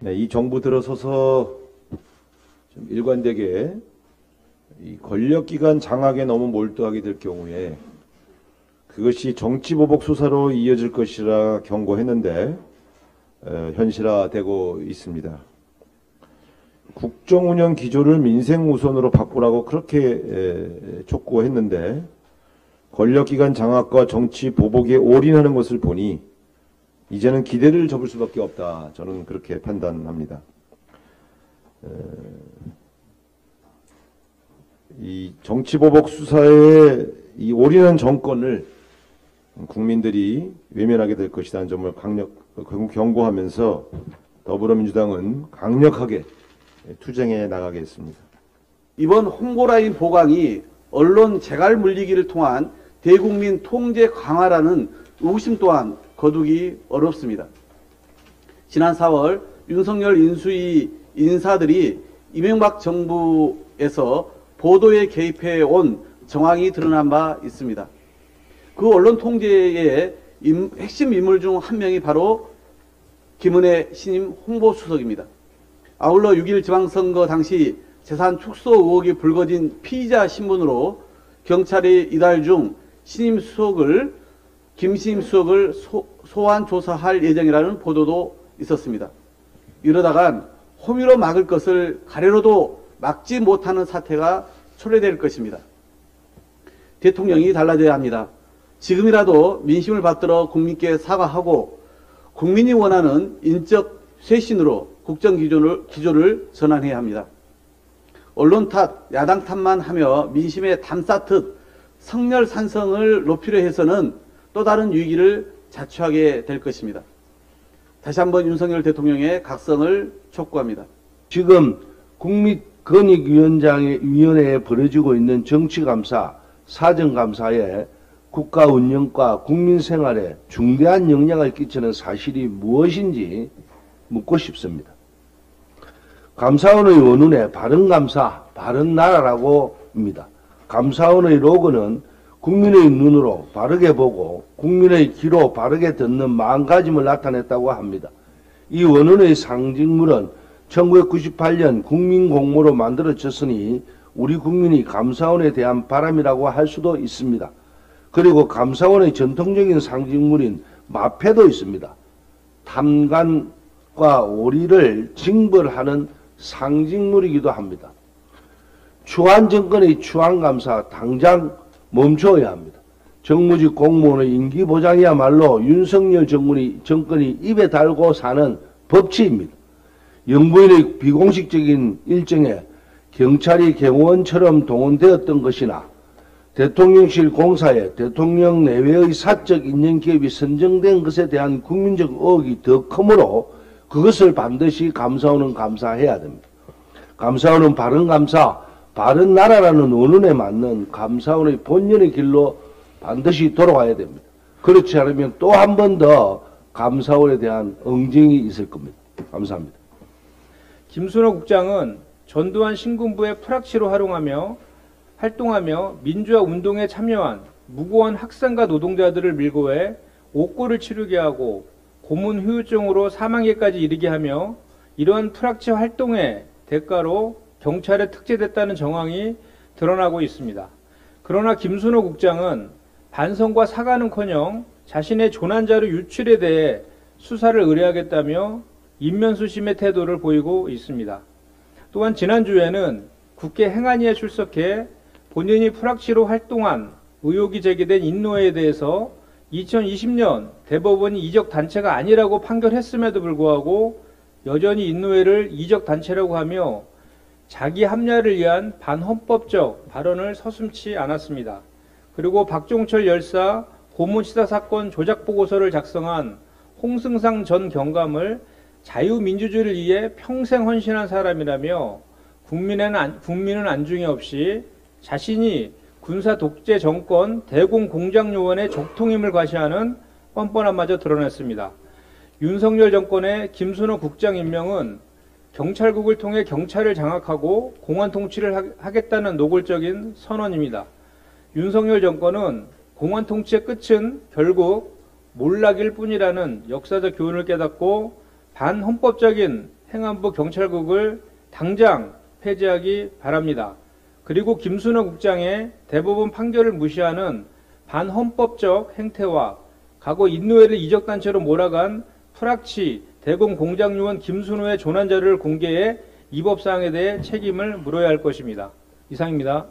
네, 이 정부 들어서서 좀 일관되게 이 권력기관 장악에 너무 몰두하게 될 경우에 그것이 정치보복 수사로 이어질 것이라 경고했는데 현실화되고 있습니다. 국정운영 기조를 민생 우선으로 바꾸라고 그렇게 촉구했는데 권력기관 장악과 정치보복에 올인하는 것을 보니 이제는 기대를 접을 수밖에 없다. 저는 그렇게 판단합니다. 이 정치보복 수사에 이 올인한 정권을 국민들이 외면하게 될 것이라는 점을 경고하면서 더불어민주당은 강력하게 투쟁해 나가겠습니다. 이번 홍보라인 보강이 언론 재갈 물리기를 통한 대국민 통제 강화라는 의구심 또한 거두기 어렵습니다. 지난 4월 윤석열 인수위 인사들이 이명박 정부에서 보도에 개입해 온 정황이 드러난 바 있습니다. 그 언론 통제의 핵심 인물 중 한 명이 바로 김은혜 신임 홍보수석입니다. 아울러 6.1 지방선거 당시 재산 축소 의혹이 불거진 피의자 신분으로 경찰이 이달 중 김 신임 수석을 소환 조사할 예정이라는 보도도 있었습니다. 이러다간 호미로 막을 것을 가래로도 막지 못하는 사태가 초래될 것입니다. 대통령이 달라져야 합니다. 지금이라도 민심을 받들어 국민께 사과하고 국민이 원하는 인적 쇄신으로 국정 기조를 전환해야 합니다. 언론 탓, 야당 탓만 하며 민심에 담쌓듯 성렬산성을 높이려 해서는 또 다른 위기를 자초하게 될 것입니다. 다시 한번 윤석열 대통령의 각성을 촉구합니다. 지금 국민권익위원회에 벌어지고 있는 정치감사, 사정감사에 국가 운영과 국민 생활에 중대한 영향을 끼치는 사실이 무엇인지 묻고 싶습니다. 감사원의 원문에 바른감사, 바른나라라고 합니다. 감사원의 로고는 국민의 눈으로 바르게 보고 국민의 귀로 바르게 듣는 마음가짐을 나타냈다고 합니다. 이 원문의 상징물은 1998년 국민공모로 만들어졌으니 우리 국민이 감사원에 대한 바람이라고 할 수도 있습니다. 그리고 감사원의 전통적인 상징물인 마패도 있습니다. 탐관과 오리를 징벌하는 상징물이기도 합니다. 추한 정권의 추한감사 당장 멈춰야 합니다. 정무직 공무원의 임기보장이야말로 윤석열 정권이 입에 달고 사는 법치입니다. 영부인의 비공식적인 일정에 경찰이 경호원처럼 동원되었던 것이나 대통령실 공사에 대통령 내외의 사적 인연 기업이 선정된 것에 대한 국민적 의혹이 더 크므로 그것을 반드시 감사원은 감사해야 됩니다. 감사원은 바른감사, 바른나라라는 원문에 맞는 감사원의 본연의 길로 반드시 돌아가야 됩니다. 그렇지 않으면 또 한 번 더 감사원에 대한 엉덩이 있을 겁니다. 감사합니다. 김순호 국장은 전두환 신군부의 프락치로 활동하며 민주화 운동에 참여한 무고한 학생과 노동자들을 밀고해 옥고를 치르게 하고 고문 후유증으로 사망에까지 이르게 하며 이러한 프락치 활동의 대가로 경찰에 특제됐다는 정황이 드러나고 있습니다. 그러나 김순호 국장은 반성과 사과는커녕 자신의 조난자료 유출에 대해 수사를 의뢰하겠다며 인면수심의 태도를 보이고 있습니다. 또한 지난주에는 국회 행안위에 출석해 본인이 프락치로 활동한 의혹이 제기된 인노회에 대해서 2020년 대법원이 이적단체가 아니라고 판결했음에도 불구하고 여전히 인노회를 이적단체라고 하며 자기 합리화를 위한 반헌법적 발언을 서슴지 않았습니다. 그리고 박종철 열사 고문치사 사건 조작보고서를 작성한 홍승상 전 경감을 자유민주주의를 위해 평생 헌신한 사람이라며 국민은 안중에 없이 자신이 군사 독재 정권 대공 공작 요원의 적통임을 과시하는 뻔뻔함마저 드러냈습니다. 윤석열 정권의 김순호 국장 임명은 경찰국을 통해 경찰을 장악하고 공안 통치를 하겠다는 노골적인 선언입니다. 윤석열 정권은 공안 통치의 끝은 결국 몰락일 뿐이라는 역사적 교훈을 깨닫고 반헌법적인 행안부 경찰국을 당장 폐지하기 바랍니다. 그리고 김순호 국장의 대법원 판결을 무시하는 반헌법적 행태와 과거 인노회를 이적단체로 몰아간 프락치 대공공장요원 김순호의 조난자료를 공개해 이 법사항에 대해 책임을 물어야 할 것입니다. 이상입니다.